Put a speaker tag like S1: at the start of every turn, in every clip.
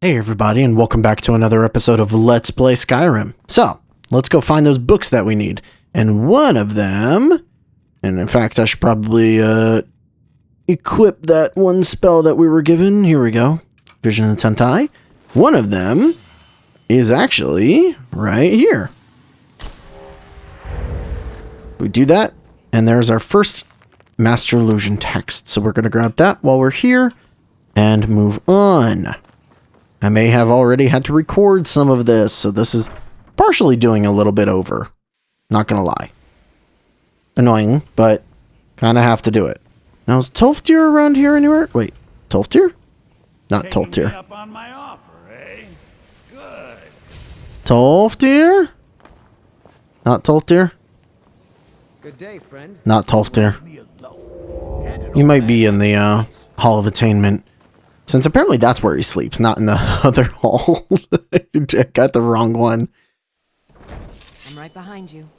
S1: Hey everybody, and welcome back to another episode of Let's Play Skyrim. So, let's go find those books that we need. And one of them, and in fact I should probably equip that one spell that we were given. Here we go. Vision of the 10th Eye. One of them is actually right here. We do that, and there's our first Master Illusion text. So we're going to grab that while we're here and move on. I may have already had to record some of this, so this is partially doing a little bit over. Not gonna lie. Annoying, but kind of have to do it. Now, is Tolfdir around here anywhere? Wait, Tolfdir? Not Tolfdir.
S2: Up on my offer, eh? Good.
S1: Tolfdir? Not Tolfdir?
S3: Good day, friend.
S1: Not Tolfdir. He might be in the Hall of Attainment. Since apparently that's where he sleeps, not in the other hall. I got the wrong one.
S4: I'm right behind you.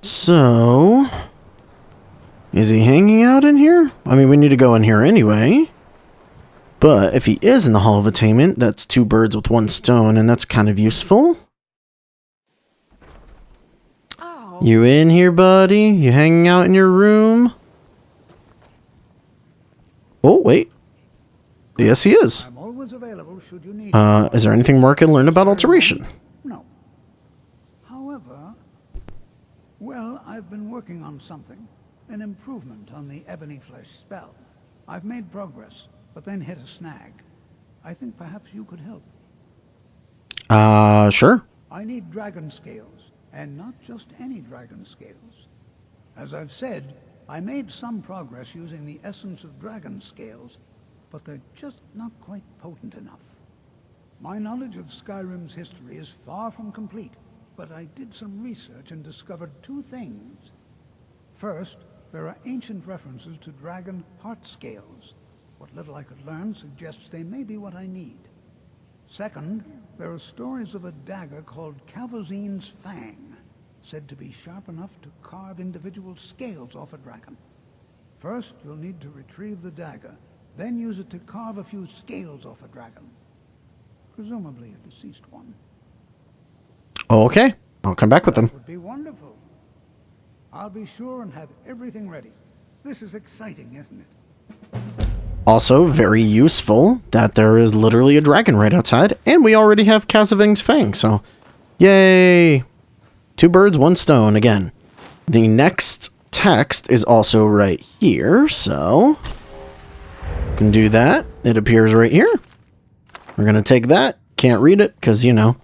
S1: So, is he hanging out in here? I mean, we need to go in here anyway. But if he is in the Hall of Attainment, that's two birds with one stone, and that's kind of useful.
S4: Oh.
S1: You in here, buddy? You hanging out in your room? Oh, wait. Yes, he is.
S2: I'm always available should you need
S1: Is there anything more I can learn about alteration?
S2: No. However, well, I've been working on something. An improvement on the Ebony Flesh spell. I've made progress, but then hit a snag. I think perhaps you could help.
S1: Sure.
S2: I need dragon scales, and not just any dragon scales. As I've said, I made some progress using the essence of dragon scales, but they're just not quite potent enough. My knowledge of Skyrim's history is far from complete, but I did some research and discovered two things. First, there are ancient references to dragon heart scales. What little I could learn suggests they may be what I need. Second, there are stories of a dagger called Calvozine's Fang, said to be sharp enough to carve individual scales off a dragon. First, you'll need to retrieve the dagger, then use it to carve a few scales off a dragon. Presumably a deceased one.
S1: Okay. I'll come back with them.
S2: That would be wonderful. I'll be sure and have everything ready. This is exciting, isn't it?
S1: Also, very useful that there is literally a dragon right outside, and we already have Casaving's Fang, so yay! Two birds, one stone, again. The next text is also right here, so can do that. It appears right here. We're going to take that. Can't read it, because, you know,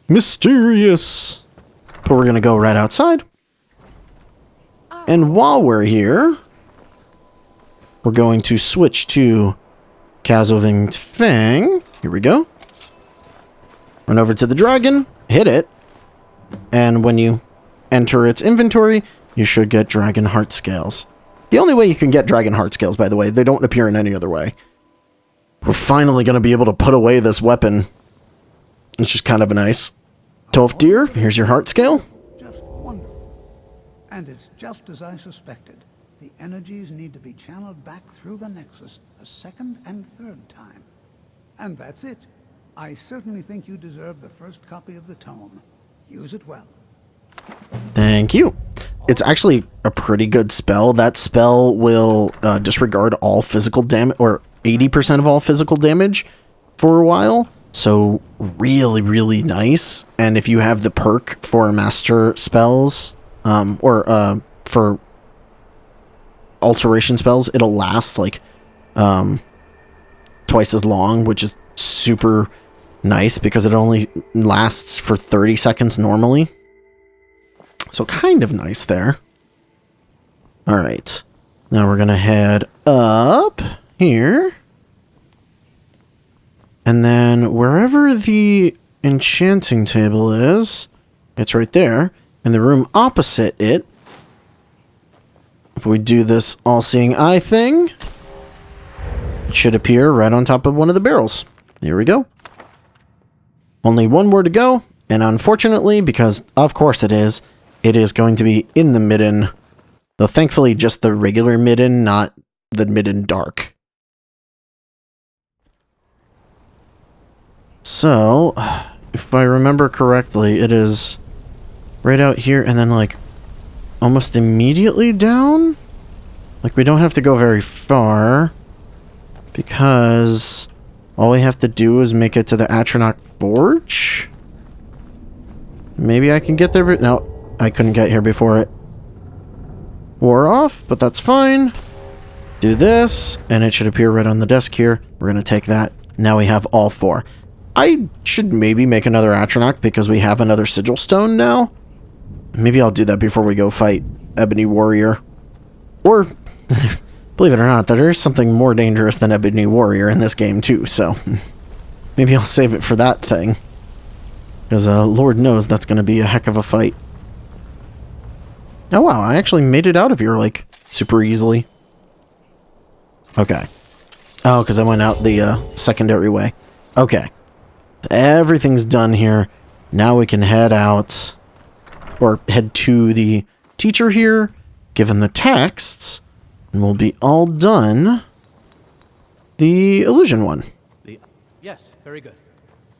S1: mysterious. But we're going to go right outside. And while we're here, we're going to switch to Casaving's Fang. Here we go. Run over to the dragon, hit it. And when you enter its inventory, you should get dragon heart scales. The only way you can get dragon heart scales, by the way, they don't appear in any other way. We're finally going to be able to put away this weapon, which is kind of nice. Tolfdir, here's your heart scale.
S2: Just wonderful. And it's just as I suspected. The energies need to be channeled back through the Nexus a second and third time. And that's it. I certainly think you deserve the first copy of the tome. Use it well.
S1: Thank you. It's actually a pretty good spell. That spell will disregard all physical damage, or 80% of all physical damage for a while. So really, really nice. And if you have the perk for master spells, or for alteration spells, it'll last like twice as long, which is super nice because it only lasts for 30 seconds normally. So kind of nice there. All right. Now we're going to head up here. And then wherever the enchanting table is, it's right there. In the room opposite it, if we do this all-seeing eye thing, it should appear right on top of one of the barrels. Here we go. Only one more to go, and unfortunately, because of course it is going to be in the midden. Though thankfully just the regular midden, not the midden dark. So, if I remember correctly, it is right out here and then, like, almost immediately down? Like, we don't have to go very far, because all we have to do is make it to the Atronach Forge? Maybe I can get there, but no, I couldn't get here before it wore off, but that's fine. Do this, and it should appear right on the desk here. We're going to take that. Now we have all 4. I should maybe make another Atronach because we have another Sigil Stone now. Maybe I'll do that before we go fight Ebony Warrior. Or, believe it or not, there is something more dangerous than Ebony Warrior in this game too, so maybe I'll save it for that thing. Because Lord knows that's going to be a heck of a fight. Oh wow, I actually made it out of here, like, super easily. Okay. Oh, because I went out the secondary way. Okay. Everything's done here. Now we can head out, or head to the teacher here, given the texts, and we'll be all done. The illusion one.
S5: Yes, very good.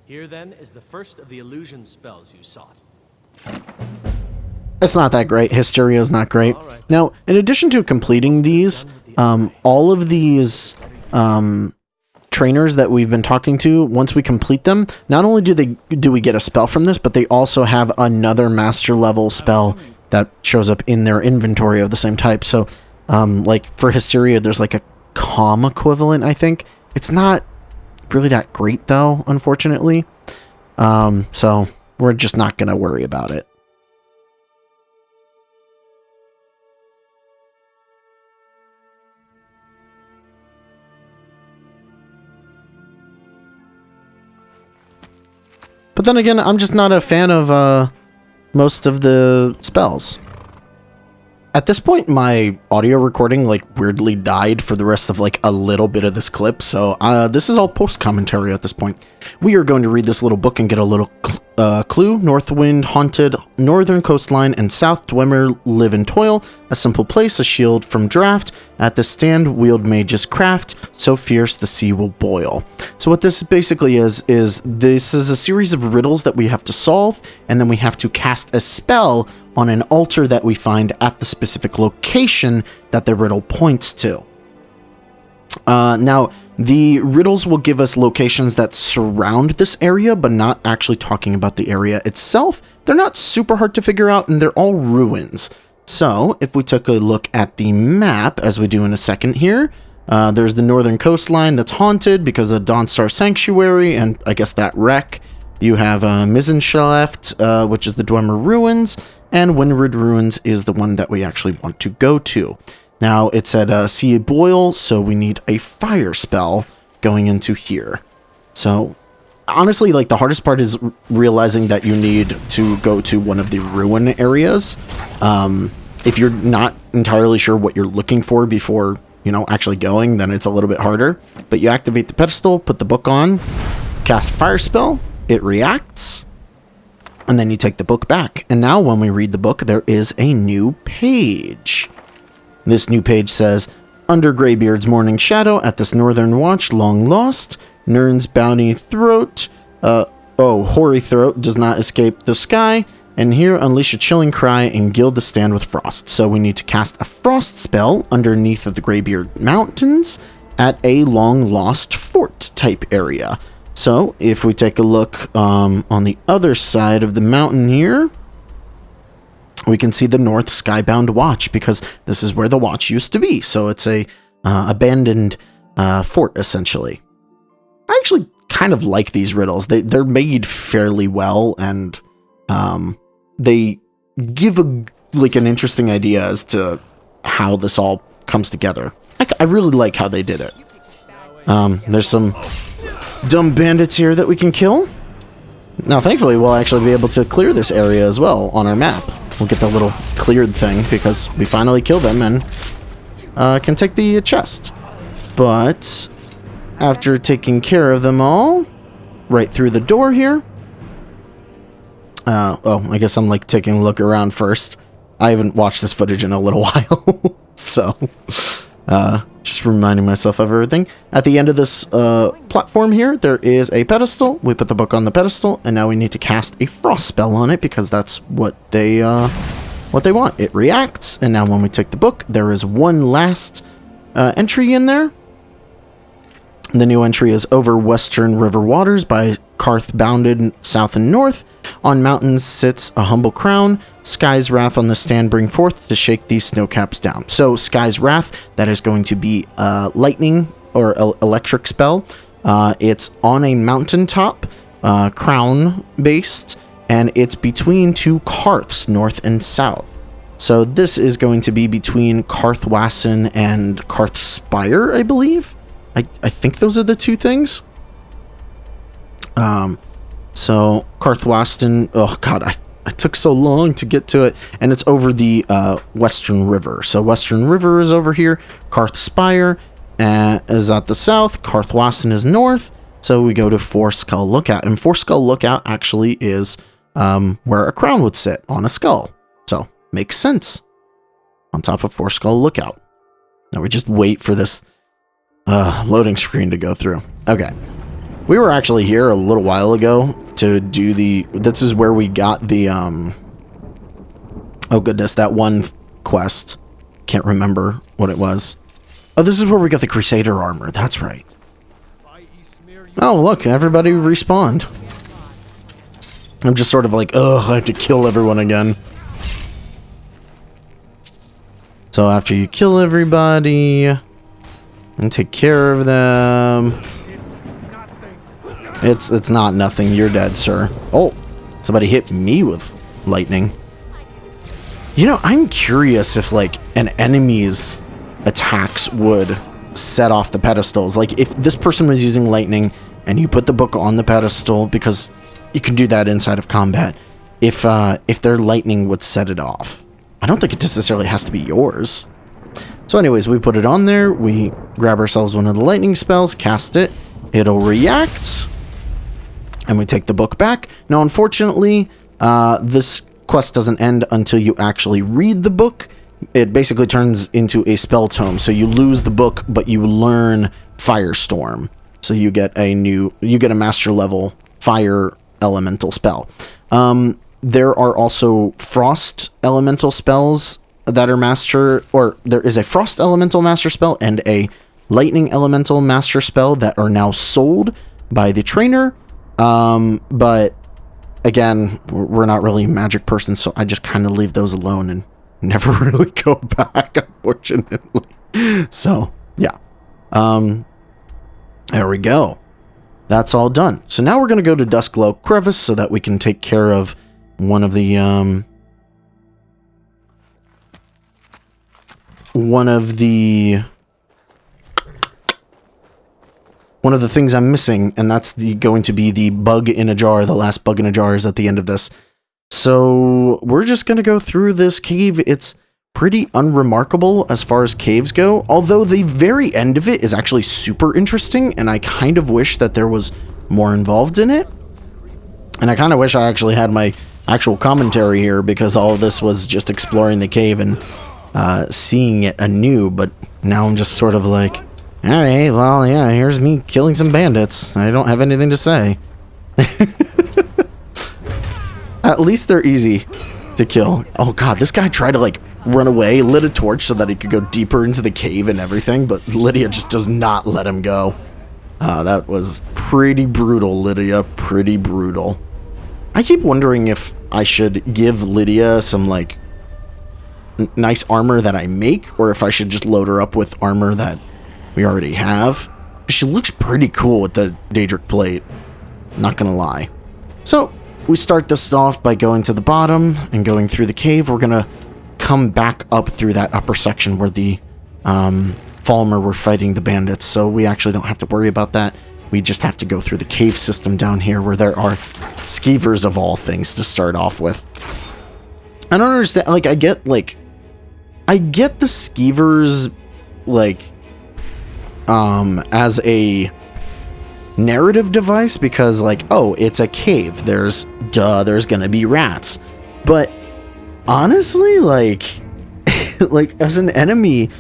S5: Here then is the first of the illusion spells you sought.
S1: It's not that great. Hysteria is not great.
S5: All right.
S1: Now, in addition to completing these, all of these trainers that we've been talking to, once we complete them, not only do we get a spell from this, but they also have another master level spell that shows up in their inventory of the same type. So, like for Hysteria, there's like a calm equivalent, I think. It's not really that great though, unfortunately. So we're just not going to worry about it. But then again, I'm just not a fan of most of the spells. At this point, my audio recording, like, weirdly died for the rest of, like, a little bit of this clip, so this is all post-commentary at this point. We are going to read this little book and get a little clue. Northwind, haunted, northern coastline, and South Dwemer live in toil. A simple place, a shield from draft. At the stand, wield mage's craft, so fierce the sea will boil. So what this basically is this is a series of riddles that we have to solve, and then we have to cast a spell on an altar that we find at the specific location that the riddle points to. Now, the riddles will give us locations that surround this area, but not actually talking about the area itself. They're not super hard to figure out, and they're all ruins. So, if we took a look at the map, as we do in a second here, there's the northern coastline that's haunted because of the Dawnstar Sanctuary, and I guess that wreck. You have Misenschleft, which is the Dwemer Ruins, and Windward Ruins is the one that we actually want to go to. Now, it's at Sea Boil, so we need a fire spell going into here. So, honestly, like, the hardest part is realizing that you need to go to one of the ruin areas. If you're not entirely sure what you're looking for before, you know, actually going, then it's a little bit harder. But you activate the pedestal, put the book on, cast fire spell, it reacts, and then you take the book back. And now when we read the book, there is a new page. This new page says, under Greybeard's morning shadow at this northern watch long lost, Nirn's bounty throat, hoary throat does not escape the sky, and here unleash a chilling cry and gild the stand with frost. So we need to cast a frost spell underneath of the Greybeard Mountains at a long lost fort type area. So if we take a look on the other side of the mountain here, we can see the North Skybound Watch, because this is where the watch used to be. So it's a abandoned fort, essentially. I actually kind of like these riddles. They're made fairly well, and they give an interesting idea as to how this all comes together. I really like how they did it. There's some dumb bandits here that we can kill. Now, thankfully, we'll actually be able to clear this area as well on our map. We'll get the little cleared thing because we finally killed them and can take the chest. But after taking care of them all, right through the door here. I guess I'm like taking a look around first. I haven't watched this footage in a little while, so Just reminding myself of everything. At the end of this platform here, there is a pedestal. We put the book on the pedestal, and now we need to cast a frost spell on it because that's what they want. It reacts, and now when we take the book, there is one last entry in there. The new entry is over western river waters by Karth bounded south and north. On mountains sits a humble crown. Sky's wrath on the stand bring forth to shake these snowcaps down. So Sky's wrath, that is going to be lightning or electric spell. It's on a mountaintop, crown based, and it's between two Karths, north and south. So this is going to be between Karthwassen and Karthspire, I believe. I think those are the two things. So Karthwassen, oh god, I took so long to get to it, and it's over the Western River. So Western River is over here, Karthspire is at the south, Karthwassen is north, so we go to Four Skull Lookout, and Four Skull Lookout actually is where a crown would sit, on a skull. So, makes sense. On top of Four Skull Lookout. Now we just wait for this loading screen to go through. Okay. We were actually here a little while ago to do this is where we got the, oh goodness, that one quest. Can't remember what it was. Oh, this is where we got the Crusader armor. That's right. Oh, look, everybody respawned. I'm just sort of like, ugh, I have to kill everyone again. So after you kill everybody and take care of them, it's not nothing. You're dead, sir. Oh, somebody hit me with lightning. You know, I'm curious if like an enemy's attacks would set off the pedestals. Like if this person was using lightning and you put the book on the pedestal, because you can do that inside of combat, if their lightning would set it off. I don't think it necessarily has to be yours. So anyways, we put it on there, we grab ourselves one of the lightning spells, cast it, it'll react, and we take the book back. Now unfortunately, this quest doesn't end until you actually read the book. It basically turns into a spell tome, so you lose the book, but you learn Firestorm. So you get a master level fire elemental spell. There are also frost elemental spells that are master, or there is a frost elemental master spell and a lightning elemental master spell that are now sold by the trainer. But again, we're not really magic persons, so I just kind of leave those alone and never really go back, unfortunately. So, yeah. There we go. That's all done. So now we're going to go to Dusk Crevice so that we can take care of one of the things I'm missing, and that's going to be the bug in a jar. The last bug in a jar is at the end of this. So we're just going to go through this cave. It's pretty unremarkable as far as caves go, although the very end of it is actually super interesting, and I kind of wish that there was more involved in it. And I kind of wish I actually had my actual commentary here, because all of this was just exploring the cave and seeing it anew, but now I'm just sort of like, alright, well, yeah, here's me killing some bandits. I don't have anything to say. At least they're easy to kill. Oh god, this guy tried to like run away, lit a torch so that he could go deeper into the cave and everything, but Lydia just does not let him go. That was pretty brutal, Lydia. Pretty brutal. I keep wondering if I should give Lydia some like nice armor that I make, or if I should just load her up with armor that we already have. She looks pretty cool with the Daedric plate, not gonna lie. So we start this off by going to the bottom and going through the cave. We're gonna come back up through that upper section where the Falmer were fighting the bandits, so we actually don't have to worry about that. We just have to go through the cave system down here where there are skeevers of all things to start off with. I don't understand, like, I get the skeevers, like, as a narrative device, because, like, oh, it's a cave, there's gonna be rats. But honestly, like, like, as an enemy,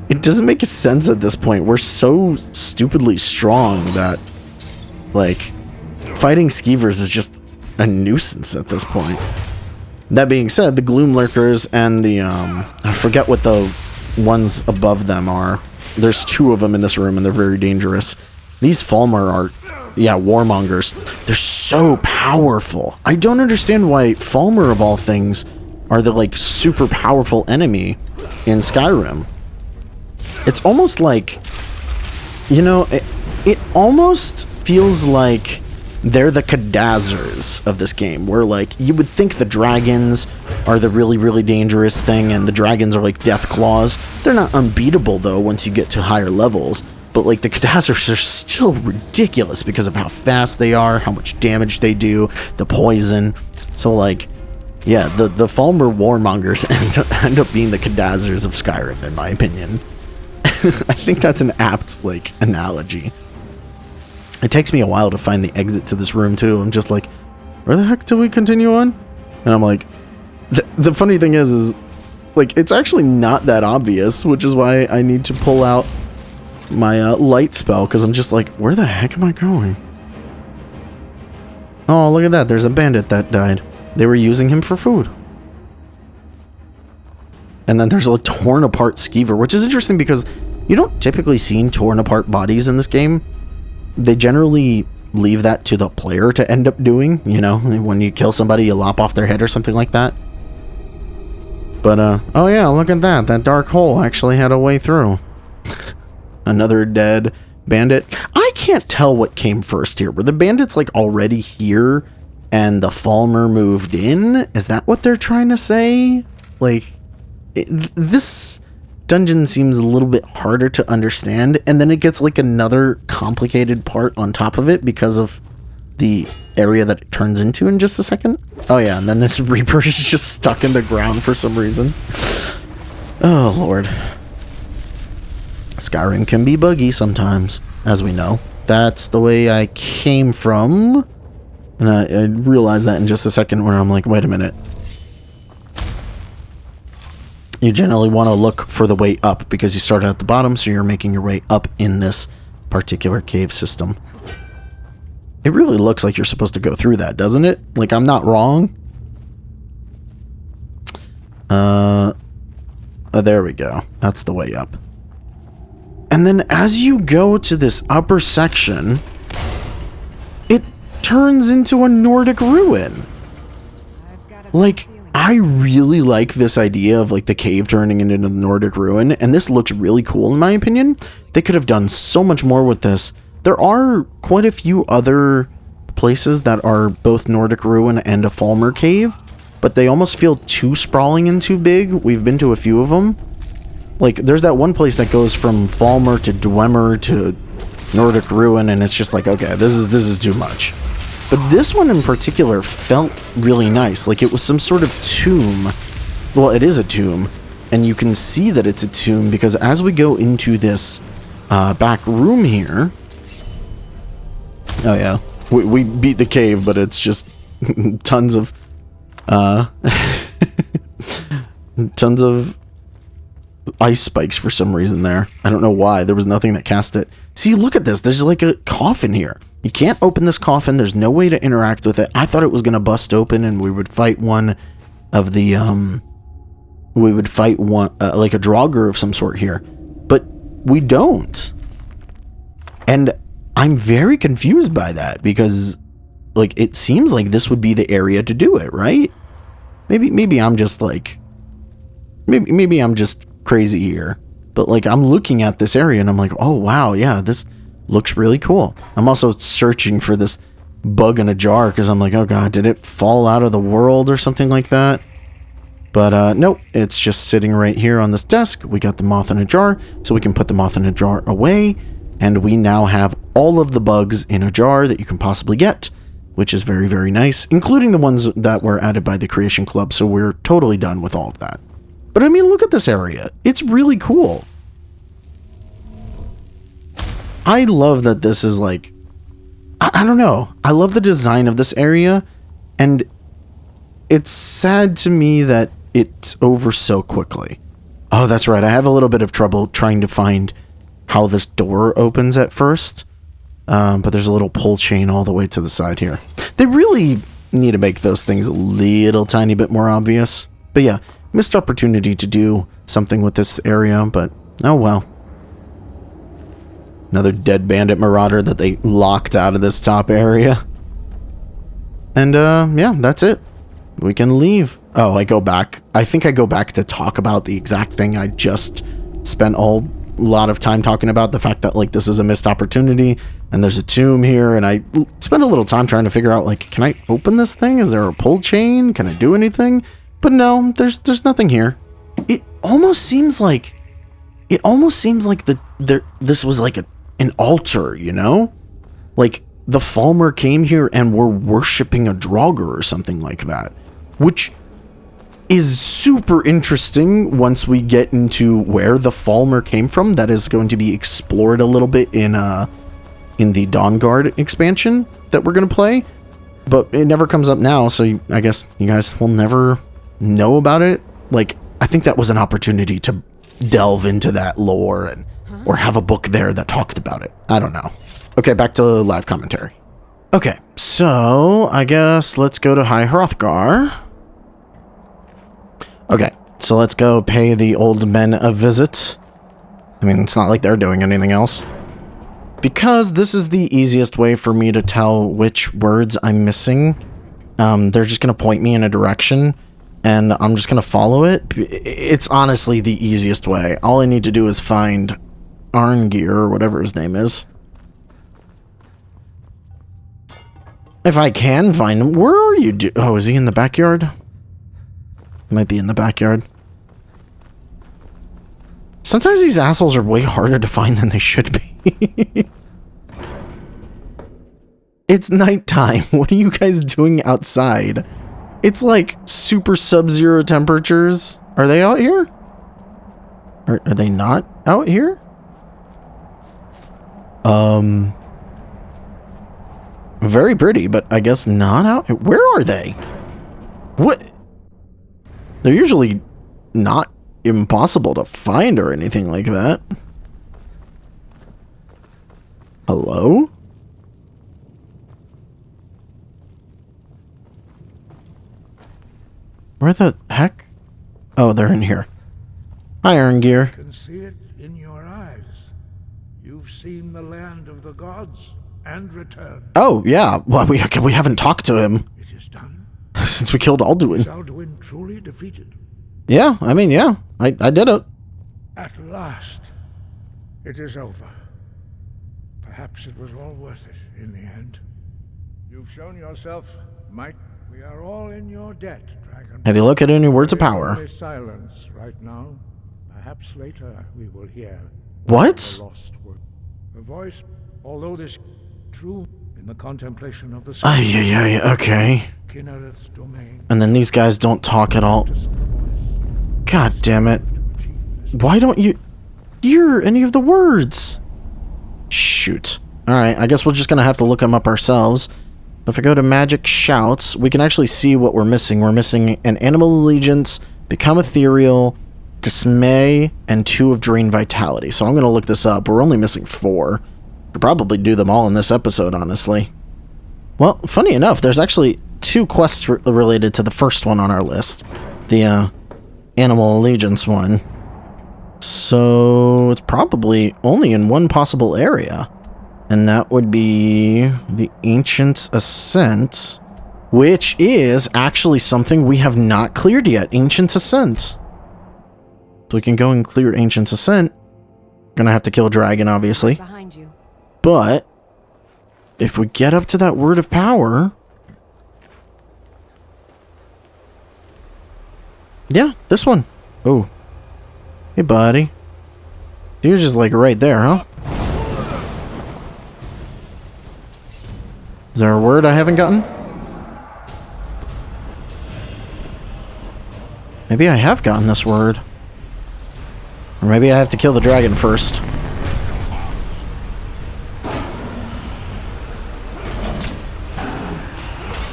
S1: it doesn't make sense at this point. We're so stupidly strong that, like, fighting skeevers is just a nuisance at this point. That being said, the gloom lurkers and the, I forget what the ones above them are. There's 2 of them in this room, and they're very dangerous. These Falmer are, yeah, warmongers. They're so powerful. I don't understand why Falmer, of all things, are the, like, super powerful enemy in Skyrim. It's almost like, you know, it almost feels like they're the Kadazars of this game, where, like, you would think the dragons are the really, really dangerous thing, and the dragons are like death claws. They're not unbeatable, though, once you get to higher levels, but, like, the Kadazars are still ridiculous because of how fast they are, how much damage they do, the poison. So, like, yeah, the Falmer warmongers end up being the Kadazars of Skyrim, in my opinion. I think that's an apt, like, analogy. It takes me a while to find the exit to this room, too. I'm just like, where the heck do we continue on? And I'm like, the funny thing is, like, it's actually not that obvious, which is why I need to pull out my light spell, because I'm just like, where the heck am I going? Oh, look at that. There's a bandit that died. They were using him for food. And then there's a torn apart skeever, which is interesting because you don't typically see torn apart bodies in this game. They generally leave that to the player to end up doing, you know, when you kill somebody, you lop off their head or something like that. But, oh yeah, look at that. That dark hole actually had a way through. Another dead bandit. I can't tell what came first here. Were the bandits, like, already here and the Falmer moved in? Is that what they're trying to say? Like, this dungeon seems a little bit harder to understand, and then it gets, like, another complicated part on top of it because of the area that it turns into in just a second. Oh yeah, and then this Reaper is just stuck in the ground for some reason. Oh lord. Skyrim can be buggy sometimes, as we know. That's the way I came from, and I realized that in just a second where I'm like, wait a minute. You generally want to look for the way up because you start at the bottom, so you're making your way up in this particular cave system. It really looks like you're supposed to go through that, doesn't it? Like, I'm not wrong. Oh, there we go. That's the way up. And then as you go to this upper section, it turns into a Nordic ruin. Like, I really like this idea of, like, the cave turning into the Nordic ruin, and this looks really cool in my opinion. They could have done so much more with this. There are quite a few other places that are both Nordic ruin and a Falmer cave, but they almost feel too sprawling and too big. We've been to a few of them. Like, there's that one place that goes from Falmer to Dwemer to Nordic ruin, and it's just like, okay, this is too much. But this one in particular felt really nice. Like, it was some sort of tomb. Well, it is a tomb, and you can see that it's a tomb because as we go into this back room here... Oh yeah, we beat the cave, but it's just tons of tons of ice spikes for some reason there. I don't know why. There was nothing that cast it. See, look at this. There's like a coffin here. You can't open this coffin. There's no way to interact with it. I thought it was going to bust open and we would fight one of the, we would fight one, like a Draugr of some sort here. But we don't. And I'm very confused by that because, like, it seems like this would be the area to do it, right? Maybe I'm just like, maybe I'm just crazy here. But, like, I'm looking at this area and I'm like, oh wow, yeah, this looks really cool. I'm also searching for this bug in a jar because I'm like, oh god, did it fall out of the world or something like that? But nope, it's just sitting right here on this desk. We got the moth in a jar, so we can put the moth in a jar away, and we now have all of the bugs in a jar that you can possibly get, which is very, very nice, including the ones that were added by the Creation Club, so we're totally done with all of that. But I mean, look at this area. It's really cool. I love that this is like, I don't know. I love the design of this area, and it's sad to me that it's over so quickly. Oh, that's right. I have a little bit of trouble trying to find how this door opens at first. But there's a little pull chain all the way to the side here. They really need to make those things a little tiny bit more obvious. But yeah, missed opportunity to do something with this area, but oh well. Another dead bandit marauder that they locked out of this top area. And yeah, that's it. We can leave. Oh, I go back. I think I go back to talk about the exact thing I just spent a lot of time talking about. The fact that, like, this is a missed opportunity and there's a tomb here. And I spent a little time trying to figure out, like, can I open this thing? Is there a pull chain? Can I do anything? But no, there's nothing here. It almost seems like this was like an altar, you know? Like, the Falmer came here and were worshipping a Draugr or something like that. Which is super interesting once we get into where the Falmer came from. That is going to be explored a little bit in the Dawnguard expansion that we're going to play. But it never comes up now, so I guess you guys will never know about it. Like, I think that was an opportunity to delve into that lore and or have a book there that talked about it. I don't know. Okay, back to live commentary. Okay, so I guess let's go to High Hrothgar. Okay, so let's go pay the old men a visit. I mean, it's not like they're doing anything else. Because this is the easiest way for me to tell which words I'm missing. They're just going to point me in a direction, and I'm just going to follow it. It's honestly the easiest way. All I need to do is find Arngir, or whatever his name is. If I can find him. Where are you? Oh, is he in the backyard? Might be in the backyard. Sometimes these assholes are way harder to find than they should be. It's nighttime. What are you guys doing outside? It's like super sub-zero temperatures. Are they out here? Are they not out here? Very pretty, but I guess not out. Where are they? What? They're usually not impossible to find or anything like that. Hello? Where the heck? Oh, they're in here. Hi, Arngir.
S6: I can see it in your eyes. You've seen the land of the gods and returned.
S1: Oh, yeah. Well, we haven't talked to him.
S6: It is done.
S1: Since we killed Alduin.
S6: Is Alduin truly defeated?
S1: Yeah, I mean, yeah. I did it.
S6: At last, it is over. Perhaps it was all worth it in the end. You've shown yourself might. We are all in your debt, Dragon.
S1: Have you looked at any words of power?
S6: There is silence right now. Perhaps later we will hear.
S1: What?
S6: The lost word. A voice, although this true in the contemplation of the sky.
S1: Yeah, okay.
S6: Kinnereth's domain.
S1: And then these guys don't talk at all. God damn it. Why don't you hear any of the words? Shoot. Alright, I guess we're just gonna have to look them up ourselves. If I go to Magic Shouts, we can actually see what we're missing. We're missing an Animal Allegiance, Become Ethereal, Dismay, and 2 of Drain Vitality. So I'm gonna look this up. We're only missing 4. Could probably do them all in this episode, honestly. Well, funny enough, there's actually 2 quests related to the first one on our list. The, Animal Allegiance one. So it's probably only in one possible area. And that would be the Ancient's Ascent, which is actually something we have not cleared yet. Ancient's Ascent. So we can go and clear Ancient's Ascent. Gonna have to kill a dragon, obviously.
S4: Behind you.
S1: But if we get up to that word of power... Yeah, this one. Oh. Hey, buddy. You're just like right there, huh? Is there a word I haven't gotten? Maybe I have gotten this word. Or maybe I have to kill the dragon first.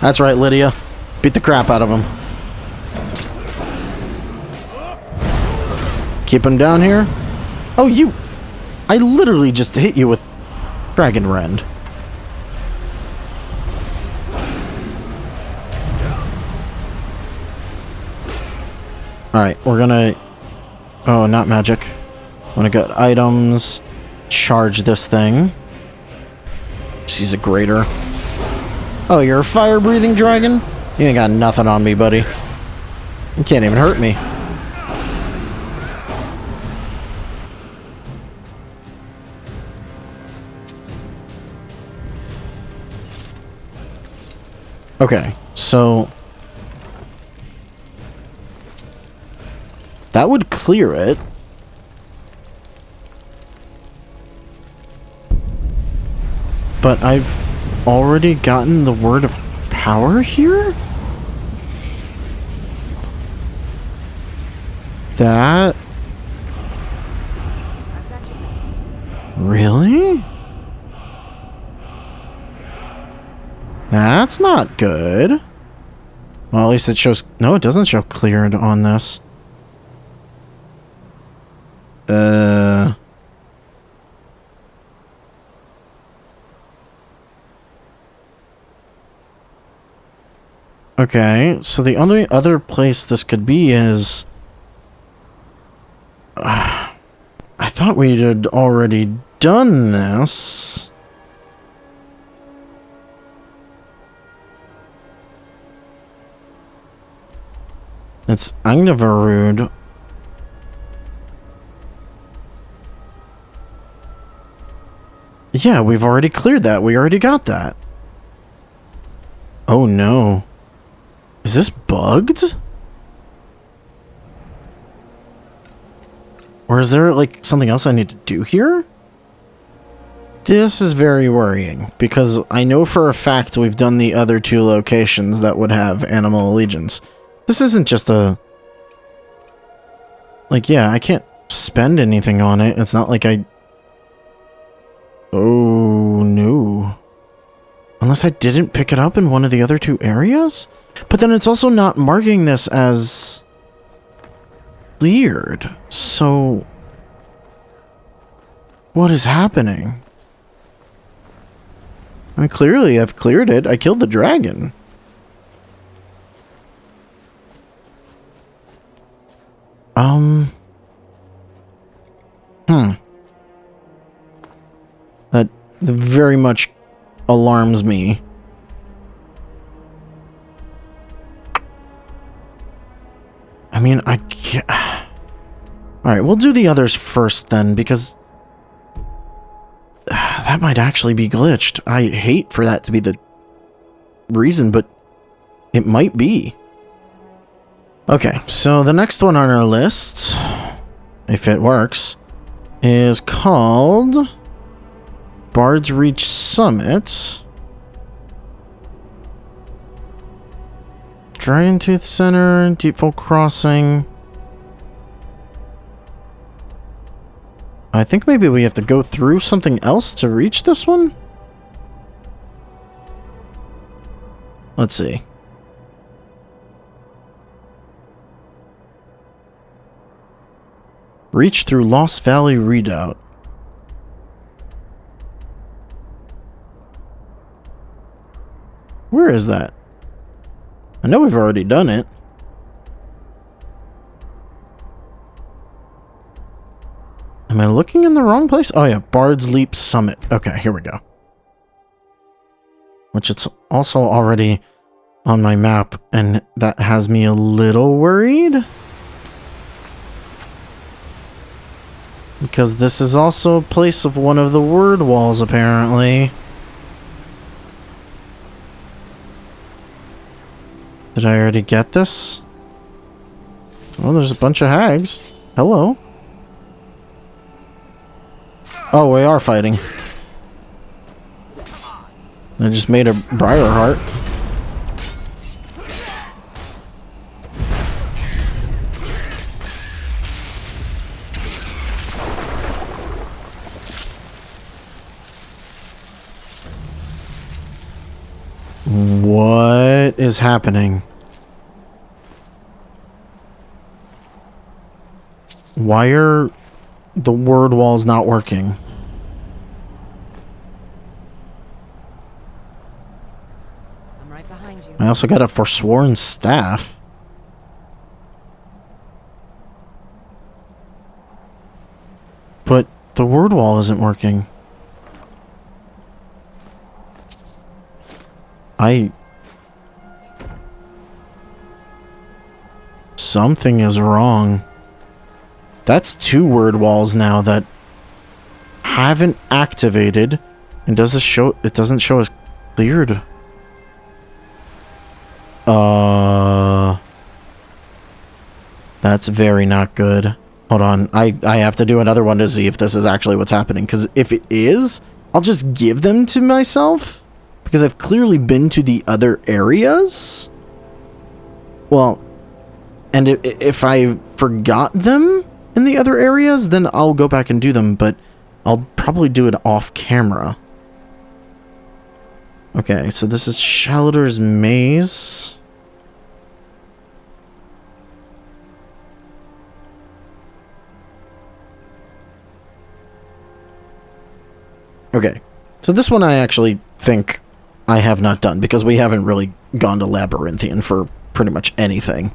S1: That's right, Lydia. Beat the crap out of him. Keep him down here. Oh, you... I literally just hit you with Dragon Rend. Alright, we're gonna... Oh, not magic. I'm gonna get items. Charge this thing. She's a grater. Oh, you're a fire-breathing dragon? You ain't got nothing on me, buddy. You can't even hurt me. Okay, so... that would clear it. But I've already gotten the word of power here? That... Really? That's not good. Well, at least it shows... No, it doesn't show cleared on this. Okay, so the only other place this could be is... I thought we had already done this. It's Agnavarud. Yeah, we've already cleared that. We already got that. Oh no. Is this bugged? Or is there, like, something else I need to do here? This is very worrying, because I know for a fact we've done the other two locations that would have Animal Allegiance. This isn't just a... Like, yeah, I can't spend anything on it. It's not like I... Oh, no. Unless I didn't pick it up in one of the other two areas? But then it's also not marking this as... cleared. So... what is happening? I mean, clearly I've cleared it. I killed the dragon. That very much alarms me. I mean, I can't... Alright, we'll do the others first then, because... that might actually be glitched. I hate for that to be the reason, but it might be. Okay, so the next one on our list, if it works, is called Bard's Reach Summit. Dragon Tooth Center, Deepfall Crossing. I think maybe we have to go through something else to reach this one? Let's see. Reach through Lost Valley Redoubt. Where is that? I know we've already done it. Am I looking in the wrong place? Oh yeah, Bard's Leap Summit. Okay, here we go. Which it's also already on my map, and that has me a little worried. Because this is also a place of one of the word walls, apparently. Did I already get this? Oh, there's a bunch of hags. Hello. Oh, we are fighting. I just made a briar heart. What is happening? Why are the word walls not working?
S4: I'm right behind you.
S1: I also got a forsworn staff. But the word wall isn't working. Something is wrong. That's 2 word walls now that haven't activated and doesn't show. It doesn't show as cleared. That's very not good. Hold on. I have to do another one to see if this is actually what's happening. Because if it is, I'll just give them to myself. Because I've clearly been to the other areas. Well, and if I forgot them in the other areas, then I'll go back and do them. But I'll probably do it off camera. Okay, so this is Shalador's Maze. Okay, so this one I actually think I have not done, because we haven't really gone to Labyrinthian for pretty much anything.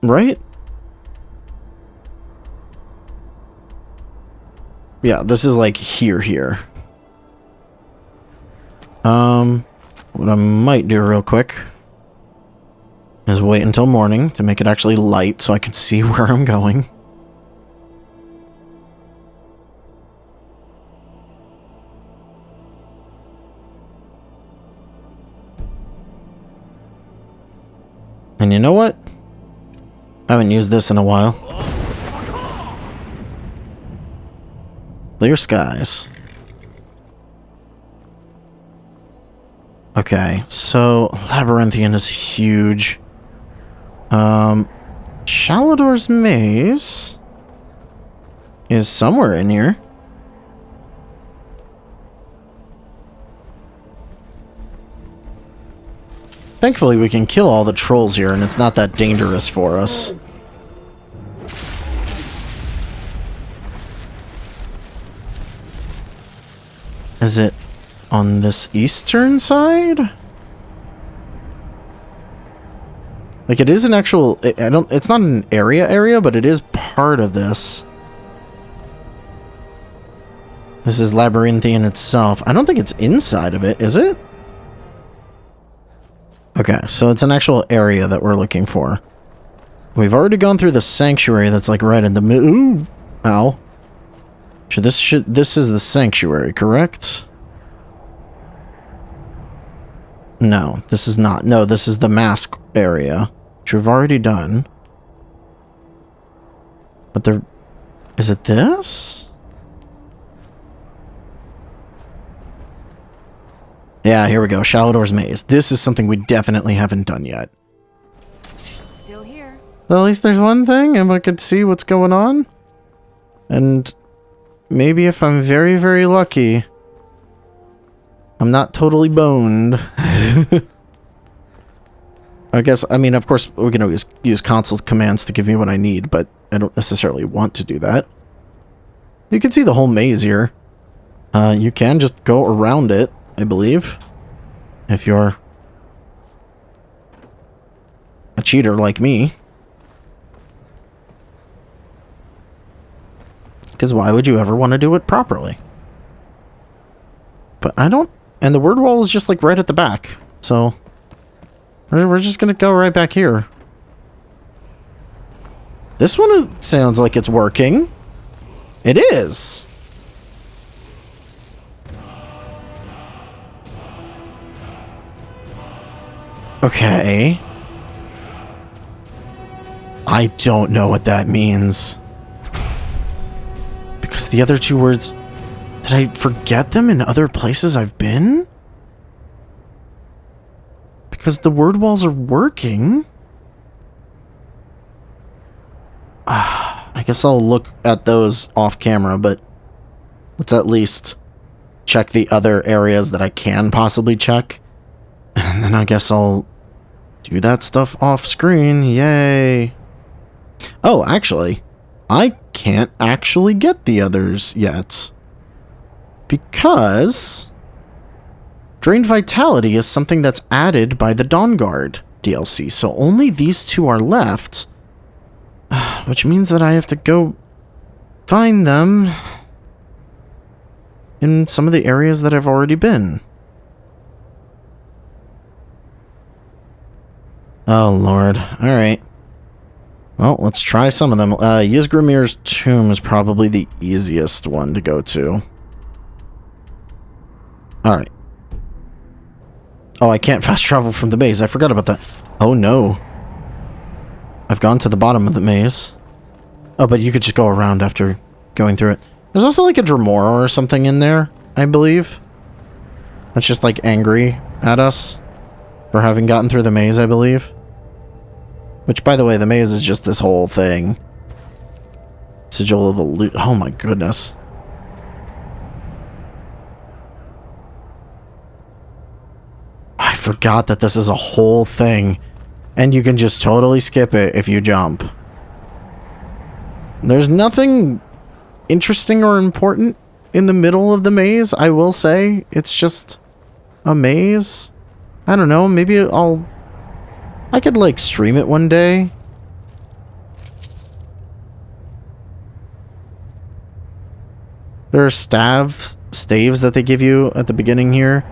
S1: Right? Yeah, this is like here. What I might do real quick is wait until morning to make it actually light so I can see where I'm going. And you know what? I haven't used this in a while. Clear skies. Okay, so Labyrinthian is huge. Shalador's Maze is somewhere in here. Thankfully, we can kill all the trolls here, and it's not that dangerous for us. Is it on this eastern side? Like, it is an actual... it's not an area, but it is part of this. This is Labyrinthian itself. I don't think it's inside of it, is it? Okay, so it's an actual area that we're looking for. We've already gone through the sanctuary that's like right in the middle. Ooh! Ow. This is the sanctuary, correct? No, this is not. No, this is the mask area, which we've already done. But there... Is it this? Yeah, here we go. Shalador's Maze. This is something we definitely haven't done yet.
S4: Still here.
S1: Well, at least there's one thing, and I could see what's going on. And maybe if I'm very, very lucky, I'm not totally boned. I guess, I mean, of course, we're going to use console commands to give me what I need, but I don't necessarily want to do that. You can see the whole maze here. You can just go around it, I believe, if you're a cheater like me. Because why would you ever want to do it properly? But I don't... And the word wall is just like right at the back. So we're just going to go right back here. This one sounds like it's working. It is. Okay. I don't know what that means. Because the other 2 words... Did I forget them in other places I've been? Because the word walls are working. I guess I'll look at those off camera, but let's at least check the other areas that I can possibly check. And then I guess I'll do that stuff off screen. Yay. Oh, actually, I can't actually get the others yet. Because Drained Vitality is something that's added by the Dawnguard DLC. So only these two are left. Which means that I have to go find them in some of the areas that I've already been. Oh, Lord. Alright. Well, let's try some of them. Grumirs Tomb is probably the easiest one to go to. Alright. Oh, I can't fast travel from the maze. I forgot about that. Oh, no. I've gone to the bottom of the maze. Oh, but you could just go around after going through it. There's also like a Dremora or something in there, I believe. That's just like angry at us for having gotten through the maze, I believe. Which, by the way, the maze is just this whole thing. Sigil of the loot. Oh my goodness. I forgot that this is a whole thing. And you can just totally skip it if you jump. There's nothing interesting or important in the middle of the maze, I will say. It's just a maze. I don't know, maybe I could, like, stream it one day. There are staves that they give you at the beginning here.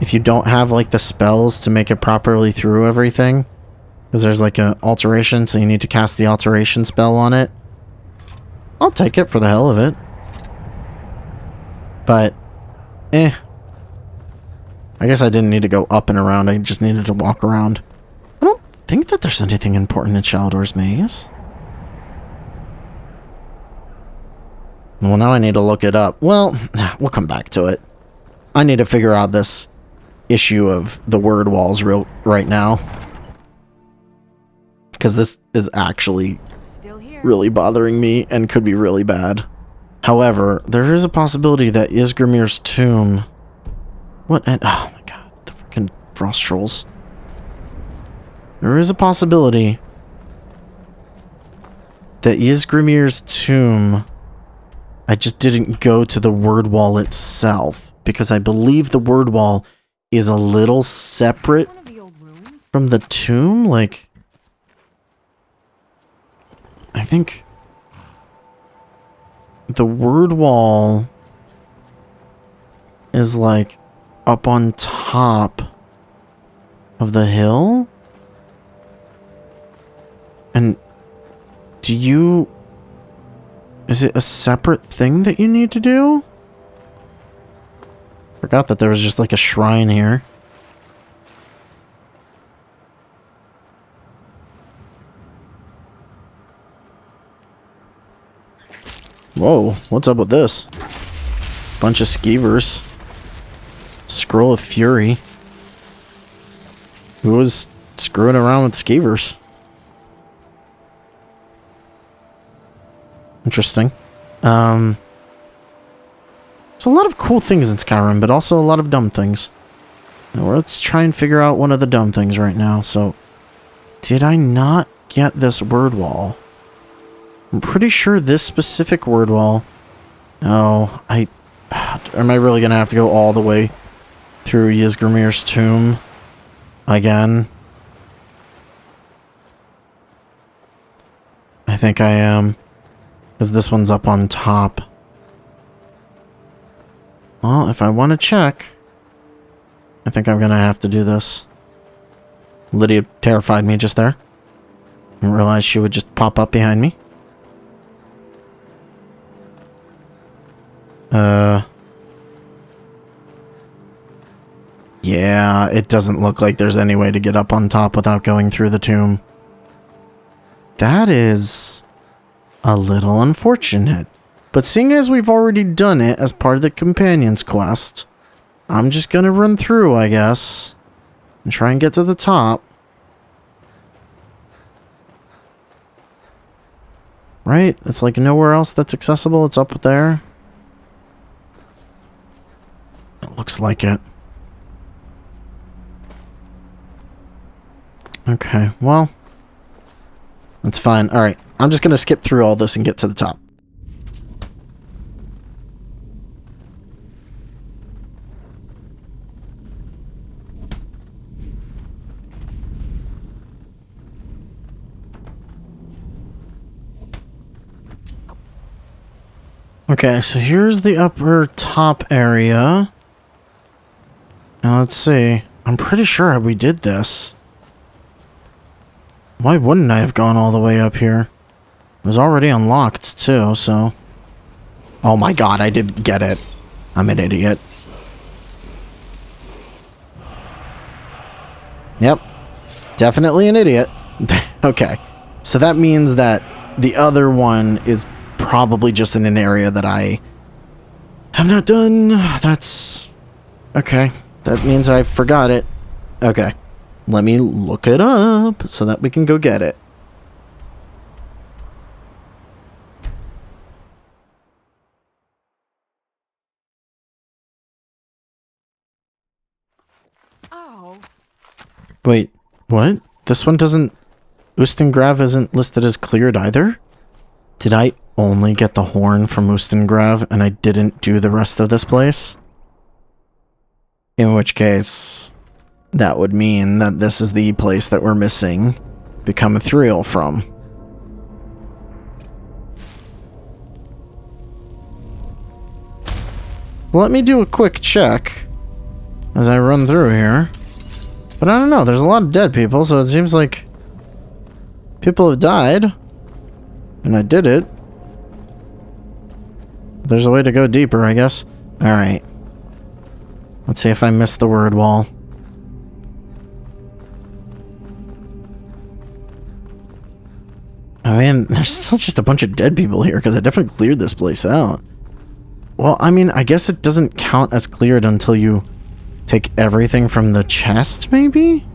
S1: If you don't have, like, the spells to make it properly through everything. Because there's, like, an alteration, so you need to cast the alteration spell on it. I'll take it for the hell of it. But, I guess I didn't need to go up and around, I just needed to walk around. I don't think that there's anything important in Shaldor's maze. Well, now I need to look it up. Well, we'll come back to it. I need to figure out this issue of the word walls right now. Because this is actually really bothering me and could be really bad. However, there is a possibility that Grumirs Tomb... What? Oh my god, the freaking frost trolls. There is a possibility that Grumirs Tomb... I just didn't go to the word wall itself, because I believe the word wall is a little separate from the tomb, like... I think the word wall is like up on top of the hill. And is it a separate thing that you need to do? Forgot that there was just like a shrine here. Whoa, what's up with this? Bunch of skeevers. Scroll of Fury. Who was screwing around with skeevers? Interesting. There's a lot of cool things in Skyrim, but also a lot of dumb things. Now, let's try and figure out one of the dumb things right now. So, did I not get this word wall? I'm pretty sure this specific word wall... Oh, am I really gonna have to go all the way through Grumir's Tomb again? I think I am. Because this one's up on top. Well, if I want to check, I think I'm gonna have to do this. Lydia terrified me just there. Didn't realize she would just pop up behind me. Yeah, it doesn't look like there's any way to get up on top without going through the tomb. That is a little unfortunate. But seeing as we've already done it as part of the companion's quest, I'm just gonna run through, I guess, and try and get to the top. Right? It's like nowhere else that's accessible. It's up there. like it. Okay, well, that's fine. Alright, I'm just gonna skip through all this and get to the top. Okay, so here's the upper top area. Now let's see. I'm pretty sure we did this. Why wouldn't I have gone all the way up here? It was already unlocked too, so... Oh my god, I didn't get it. I'm an idiot. Yep. Definitely an idiot. Okay. So that means that the other one is probably just in an area that I have not done. That's... Okay. That means I forgot it. Okay. Let me look it up so that we can go get it.
S4: Oh.
S1: Wait, what? This one doesn't... Ustengrav isn't listed as cleared either? Did I only get the horn from Ustengrav and I didn't do the rest of this place? In which case, that would mean that this is the place that we're missing Become Ethereal from. Let me do a quick check as I run through here. But I don't know, there's a lot of dead people, so it seems like people have died. And I did it. There's a way to go deeper, I guess. Alright. Let's see if I missed the word wall. I mean, there's still just a bunch of dead people here, because I definitely cleared this place out. Well, I mean, I guess it doesn't count as cleared until you take everything from the chest, maybe?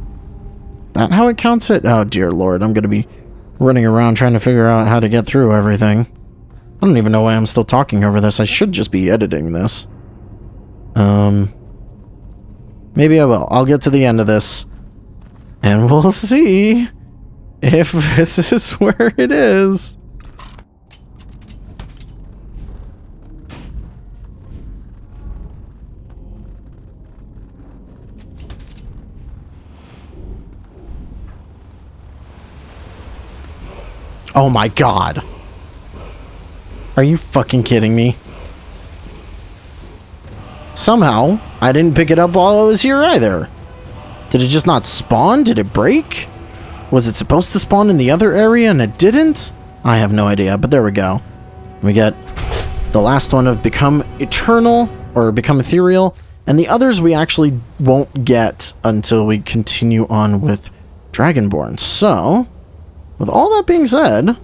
S1: That how it counts it? Oh, dear lord, I'm gonna be running around trying to figure out how to get through everything. I don't even know why I'm still talking over this. I should just be editing this. Maybe I will. I'll get to the end of this, and we'll see if this is where it is. Oh my god. Are you fucking kidding me? Somehow, I didn't pick it up while I was here either. Did it just not spawn? Did it break? Was it supposed to spawn in the other area and it didn't? I have no idea, but there we go. We get the last one of Become Eternal, or Become Ethereal, and the others we actually won't get until we continue on with Dragonborn. So, with all that being said,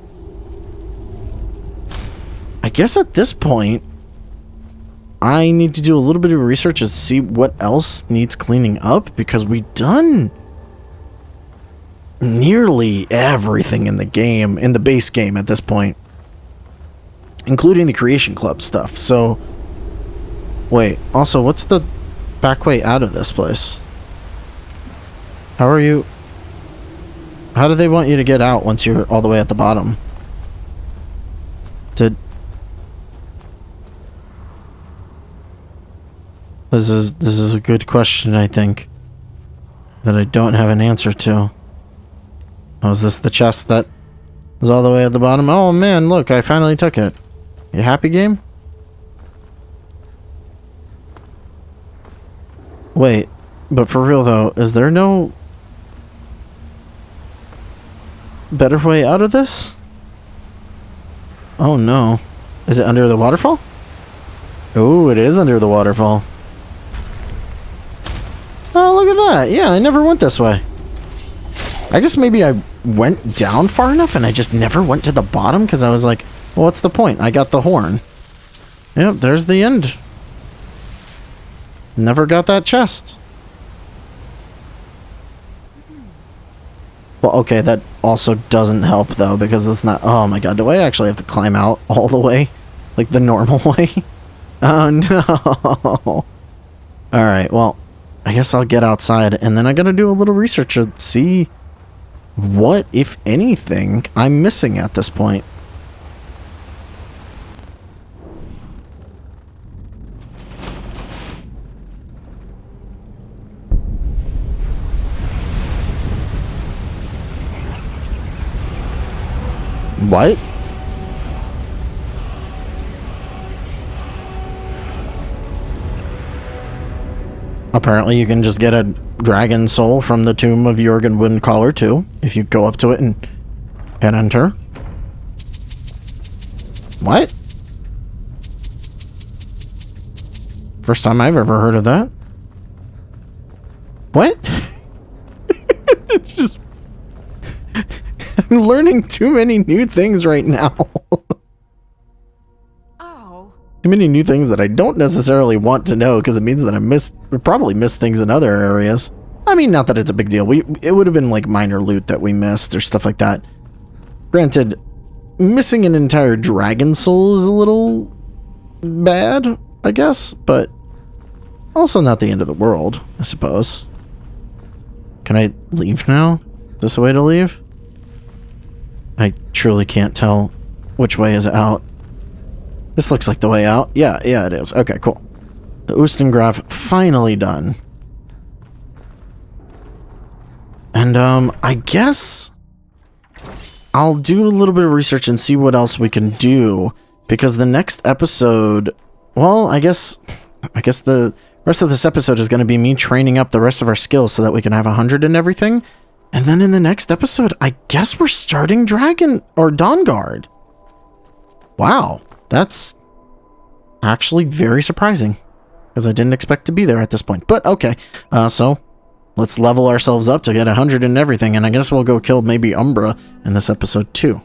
S1: I guess at this point, I need to do a little bit of research to see what else needs cleaning up, because we've done nearly everything in the game, in the base game at this point, including the Creation Club stuff. So, wait, also, what's the back way out of this place? How are you... How do they want you to get out once you're all the way at the bottom? This is a good question, I think, that I don't have an answer to. Oh, is this the chest that is all the way at the bottom? Oh man, look, I finally took it. You happy, game? Wait, but for real though, is there no better way out of this? Oh no. Is it under the waterfall? Oh, it is under the waterfall. Oh, look at that. Yeah, I never went this way. I guess maybe I went down far enough and I just never went to the bottom because I was like, well, what's the point? I got the horn. Yep, there's the end. Never got that chest. Well, okay, that also doesn't help though, because it's not... Oh my god, do I actually have to climb out all the way? Like the normal way? Oh no. Alright, well, I guess I'll get outside, and then I gotta do a little research to see what, if anything, I'm missing at this point. What? Apparently you can just get a dragon soul from the tomb of Jurgen Windcaller too, if you go up to it and hit enter. What? First time I've ever heard of that. What? It's just... I'm learning too many new things right now.
S4: Oh.
S1: Too many new things that I don't necessarily want to know, because it means that we probably missed things in other areas. I mean, not that it's a big deal. It would have been like minor loot that we missed or stuff like that. Granted, missing an entire dragon soul is a little bad, I guess, but also not the end of the world, I suppose. Can I leave now? Is this a way to leave? I truly can't tell which way is out. This looks like the way out. Yeah, it is. Okay, cool. The Oostengraf finally done. And, I guess I'll do a little bit of research and see what else we can do, because the next episode, well, I guess the rest of this episode is going to be me training up the rest of our skills so that we can have 100 and everything. And then in the next episode, I guess we're starting Dragon or Dawnguard. Wow, that's actually very surprising, because I didn't expect to be there at this point. But okay, so let's level ourselves up to get 100 and everything, and I guess we'll go kill maybe Umbra in this episode too.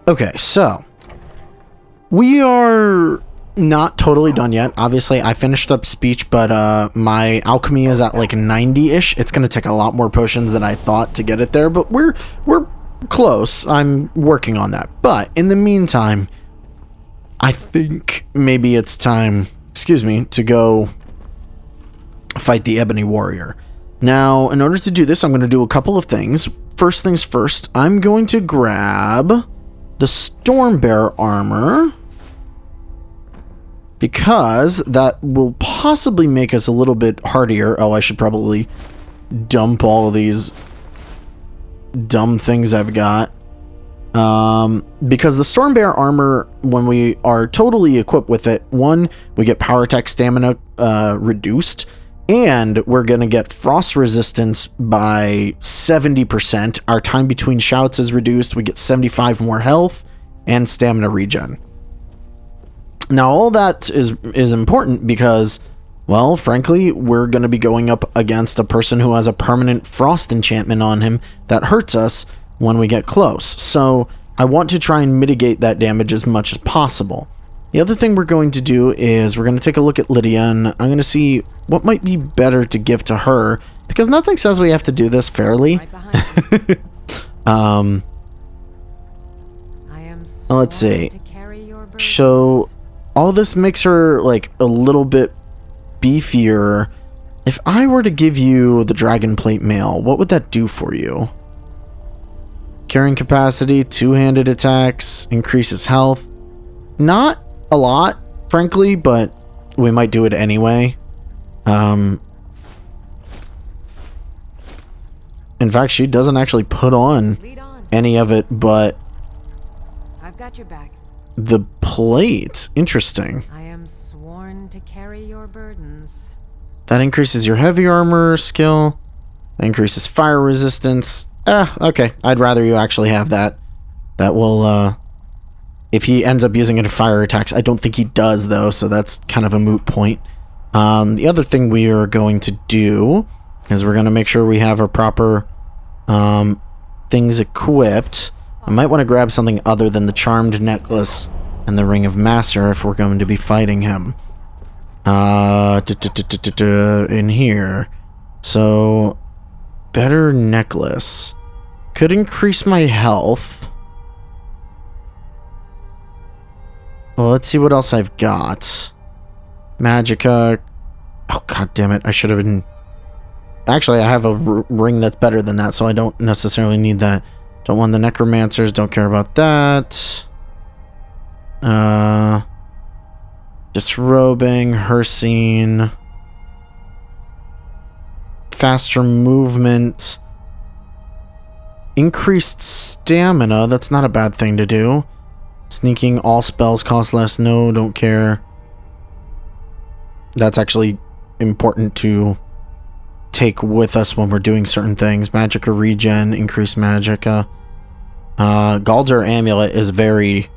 S1: Okay, so we are not totally done yet. Obviously, I finished up speech, but my alchemy is at like 90-ish. It's going to take a lot more potions than I thought to get it there, but we're close. I'm working on that. But in the meantime, I think maybe it's time, to go fight the Ebony Warrior. Now, in order to do this, I'm going to do a couple of things. First things first, I'm going to grab the Stormbear armor, because that will possibly make us a little bit hardier. Oh, I should probably dump all of these dumb things I've got. Because the Stormbear armor, when we are totally equipped with it, one, we get power attack stamina reduced, and we're going to get frost resistance by 70%. Our time between shouts is reduced. We get 75 more health and stamina regen. Now, all that is important because, well, frankly, we're going to be going up against a person who has a permanent frost enchantment on him that hurts us when we get close. So I want to try and mitigate that damage as much as possible. The other thing we're going to do is we're going to take a look at Lydia, and I'm going to see what might be better to give to her, because nothing says we have to do this fairly.
S4: Right behind you. I am
S1: let's see.
S4: to carry your burdens.
S1: So all this makes her like a little bit beefier. If I were to give you the Dragon Plate Mail, what would that do for you? Carrying capacity, two-handed attacks, increases health. Not a lot, frankly, but we might do it anyway. In fact, she doesn't actually put on
S4: Lead on.
S1: any of it, but
S4: I've got your back.
S1: the plate. Interesting.
S4: I am sworn to carry your burdens.
S1: That increases your heavy armor skill. That increases fire resistance. Okay. I'd rather you actually have that. That will, if he ends up using it in fire attacks. I don't think he does, though, so that's kind of a moot point. The other thing we are going to do is we're going to make sure we have our proper things equipped. I might want to grab something other than the Charmed Necklace and the Ring of Master if we're going to be fighting him. In here. So, better necklace. Could increase my health. Well, let's see what else I've got. Magicka. Oh, god damn it. I should have been... Actually, I have a ring that's better than that, so I don't necessarily need that. Don't want the necromancers. Don't care about that. Disrobing. Hersine. Faster movement. Increased stamina. That's not a bad thing to do. Sneaking. All spells cost less. No, don't care. That's actually important to take with us when we're doing certain things. Magicka regen, increased magicka. Galdur amulet is very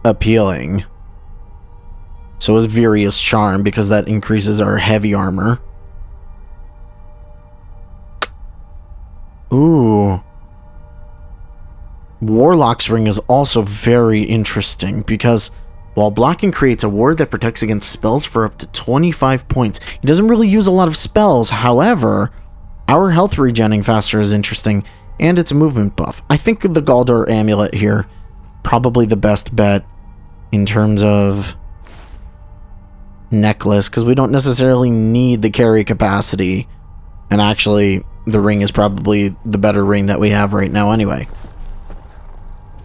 S1: appealing. So is Viria's charm, because that increases our heavy armor. Ooh. Warlock's ring is also very interesting, because while blocking creates a ward that protects against spells for up to 25 points. He doesn't really use a lot of spells, however, our health regenning faster is interesting, and it's a movement buff. I think the Galdur amulet here, probably the best bet in terms of necklace, because we don't necessarily need the carry capacity, and actually, the ring is probably the better ring that we have right now anyway.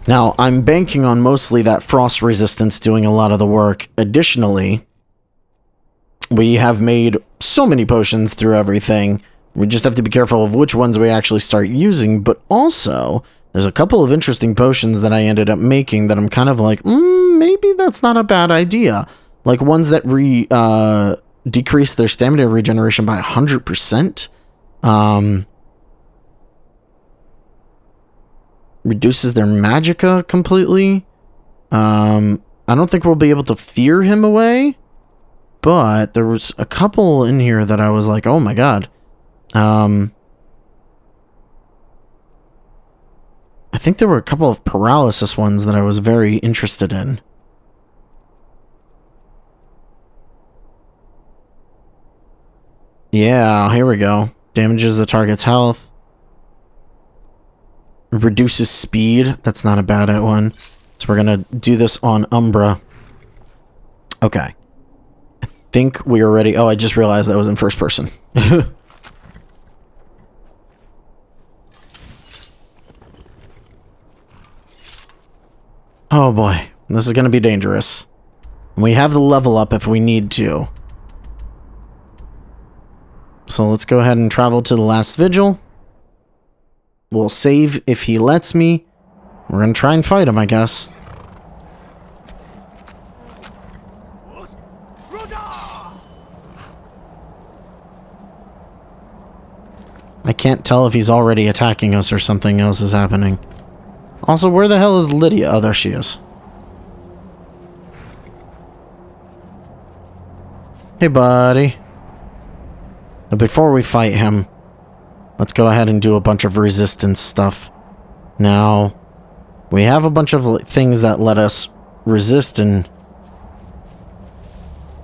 S1: Now, I'm banking on mostly that frost resistance doing a lot of the work. Additionally, we have made so many potions through everything. We just have to be careful of which ones we actually start using, but also, there's a couple of interesting potions that I ended up making that I'm kind of like, maybe that's not a bad idea. Like ones that decrease their stamina regeneration by 100%. Reduces their magicka completely. I don't think we'll be able to fear him away, but there was a couple in here that I was like, oh my god. I think there were a couple of paralysis ones that I was very interested in. Yeah, here we go. Damages the target's health. Reduces speed. That's not a bad one. So we're going to do this on Umbra. Okay. I think we are ready. Oh, I just realized that was in first person. Oh boy. This is going to be dangerous. We have the level up if we need to. So let's go ahead and travel to the last vigil. We'll save if he lets me. We're gonna try and fight him, I guess. I can't tell if he's already attacking us or something else is happening. Also, where the hell is Lydia? Oh, there she is. Hey, buddy. But before we fight him, let's go ahead and do a bunch of resistance stuff. Now, we have a bunch of things that let us resist and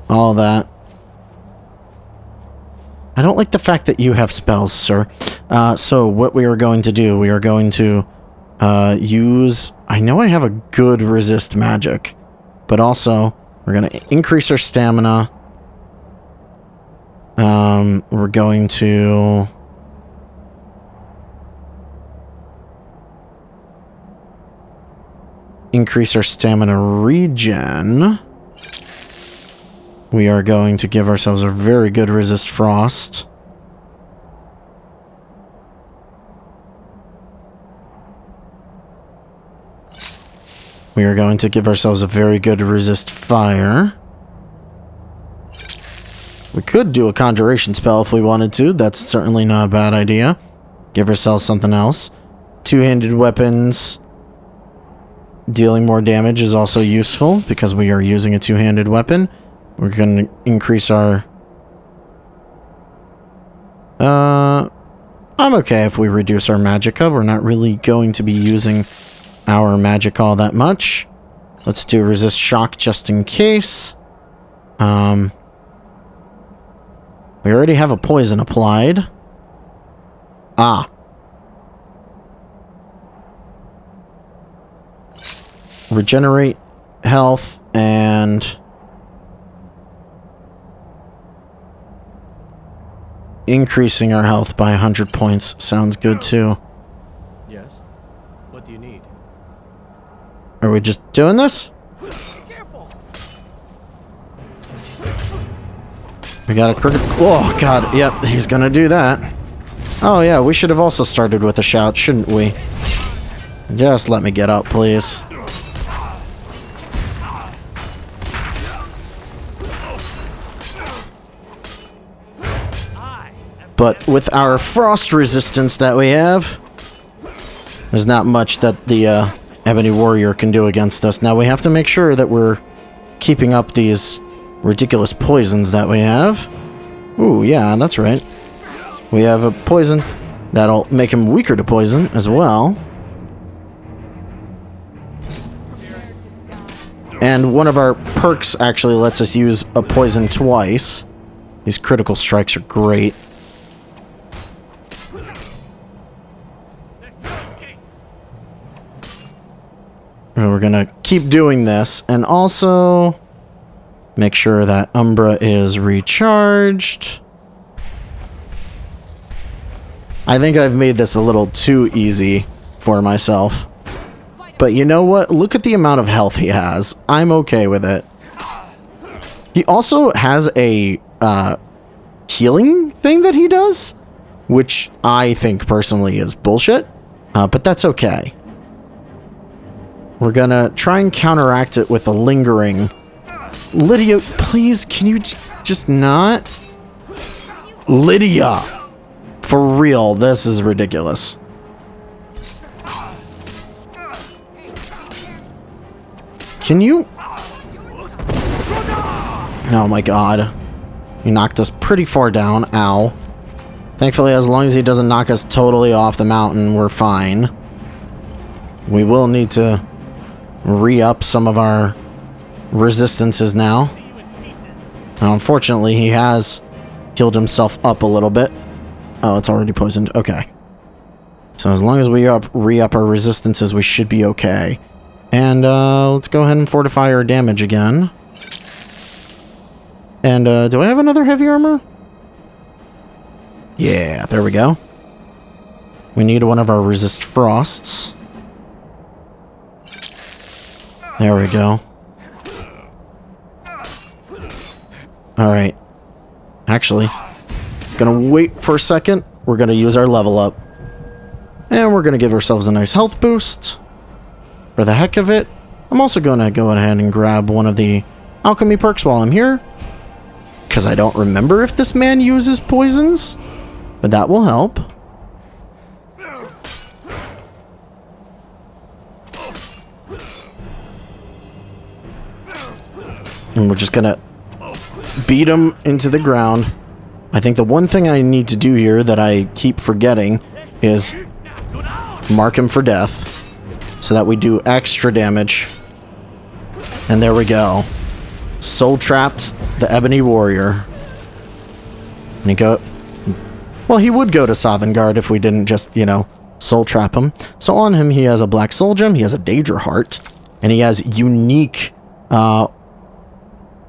S1: all that. I don't like the fact that you have spells, sir. So what we are going to do, we are going to use... I know I have a good resist magic, but also we're going to increase our stamina. We're going to... increase our stamina regen. We are going to give ourselves a very good resist frost. We are going to give ourselves a very good resist fire. We could do a conjuration spell if we wanted to. That's certainly not a bad idea. Give ourselves something else. Two-handed weapons. Dealing more damage is also useful because we are using a two-handed weapon. We're going to increase our... I'm okay if we reduce our magicka. We're not really going to be using our magic all that much. Let's do resist shock just in case. We already have a poison applied. Ah. regenerate health and increasing our health by 100 points sounds good too.
S5: Yes? What do you need?
S1: Are we just doing this? We got a cricket. Oh, God. Yep, he's gonna do that. Oh, yeah, we should have also started with a shout, shouldn't we? Just let me get up, please. But with our frost resistance that we have, there's not much that the Ebony Warrior can do against us. Now, we have to make sure that we're keeping up these ridiculous poisons that we have. Ooh, yeah, that's right. We have a poison that'll make him weaker to poison as well. And one of our perks actually lets us use a poison twice. These critical strikes are great. And we're gonna keep doing this, and also make sure that Umbra is recharged. I think I've made this a little too easy for myself. But you know what? Look at the amount of health he has. I'm okay with it. He also has a healing thing that he does, which I think personally is bullshit, but that's okay. We're gonna try and counteract it with a lingering. Lydia, please, can you just not? Lydia! For real, this is ridiculous. Can you? Oh my god. He knocked us pretty far down. Ow. Thankfully, as long as he doesn't knock us totally off the mountain, we're fine. We will need to re-up some of our resistances now. Now, unfortunately, he has healed himself up a little bit. Oh, it's already poisoned. Okay. So as long as we re-up our resistances, we should be okay. And let's go ahead and fortify our damage again. And do I have another heavy armor? Yeah, there we go. We need one of our resist frosts. There we go. Alright. Actually, gonna wait for a second. We're gonna use our level up. And we're gonna give ourselves a nice health boost. For the heck of it. I'm also gonna go ahead and grab one of the alchemy perks while I'm here. Because I don't remember if this man uses poisons. But that will help. And we're just gonna beat him into the ground. I think the one thing I need to do here that I keep forgetting is mark him for death. So that we do extra damage. And there we go. Soul trapped the Ebony Warrior. And he go... Well, he would go to Sovngarde if we didn't just, you know, soul trap him. So on him, he has a black soul gem, he has a Daedra heart, and he has unique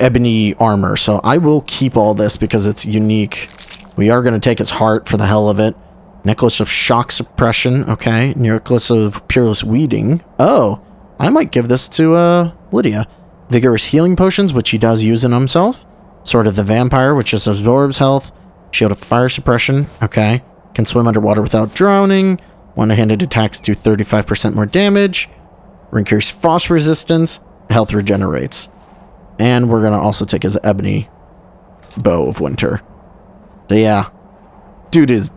S1: ebony armor. So I will keep all this because it's unique. We are going to take his heart for the hell of it. Necklace of shock suppression. Okay. Necklace of peerless weeding. Oh, I might give this to Lydia. Vigorous healing potions, which he does use in himself. Sword of the Vampire, which just absorbs health. Shield of fire suppression. Okay. Can swim underwater without drowning. One-handed attacks do 35% more damage. Increase frost resistance. Health regenerates. And we're going to also take his ebony bow of winter. So yeah. Dude is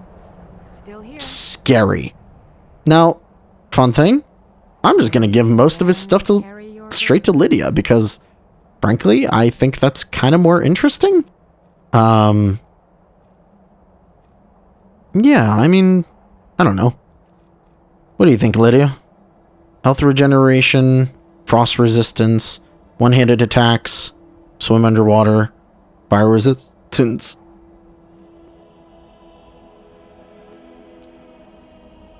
S4: Still here.
S1: scary. Now, fun thing. I'm just going to give most of his stuff straight to Lydia because, frankly, I think that's kind of more interesting. Yeah, I mean, I don't know. What do you think, Lydia? Health regeneration, frost resistance, one-handed attacks, swim underwater, fire resistance.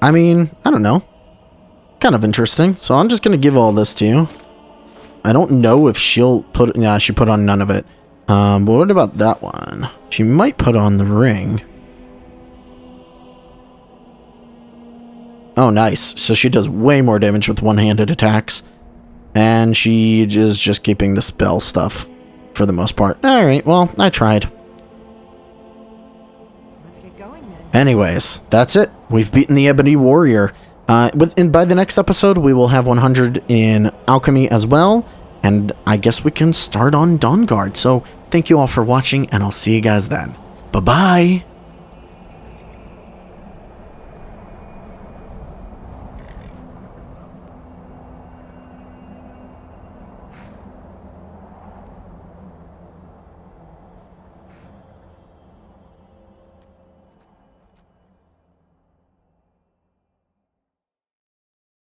S1: I mean, I don't know. kind of interesting. So I'm just going to give all this to you. I don't know if she'll put... Yeah, she put on none of it. But what about that one? She might put on the ring. Oh, nice. So she does way more damage with one-handed attacks. And she is just keeping the spell stuff for the most part. Alright, well, I tried.
S4: Let's get going then.
S1: Anyways, that's it. We've beaten the Ebony Warrior. By the next episode, we will have 100 in Alchemy as well. And I guess we can start on Dawnguard. So, thank you all for watching, and I'll see you guys then. Bye-bye!